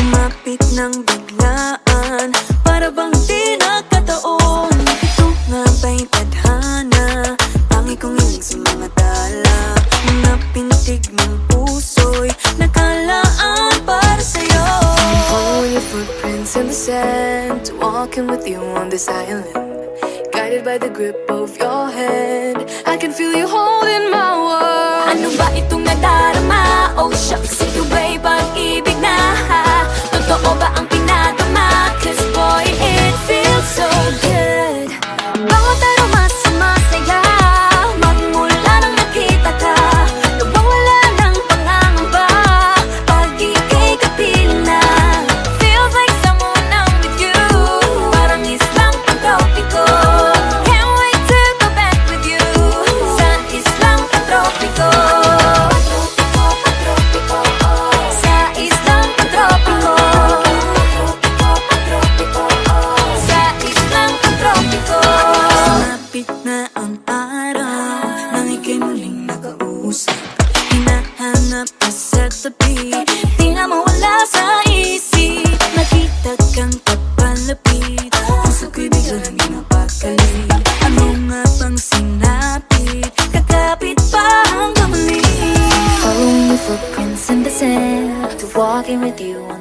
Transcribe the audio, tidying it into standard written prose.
Lumapit ng biglaan, para bang di nakataon. Ito nga ba'y tadhana, tangi kong hilig sa mga dala. Mga pintig ng puso'y nakalaan para sa'yo. Following your footprints in the sand, walking with you on this island, guided by the grip of your hand. I can feel you holding my world. Ano ba itong nadarama? Oh shucks, ito ba'y pag-ibig na? Totoo ba ang pinadama? Cause boy, it feels so good. Bawat aroma sumasaya, magmula nang nakita ka. Nawawala ng pangangamba, pag ika'y kapiling na. Feels like someone I'm with you, parang islang pantropiko. Can't wait to go back with you, sa islang pantropiko. Sa islang pantropiko. Sa islang pantropiko. Sumapit na ang araw, nang ika'y muling nakausap. Hinahanap ka sa tabi, di na mawala sa isip. Nakita kang papalapit, puso ko'y biglang ginapakali. Ano nga bang sinapit, kakapit pa hanggang muli. Following your footprints in the sand, walking with you on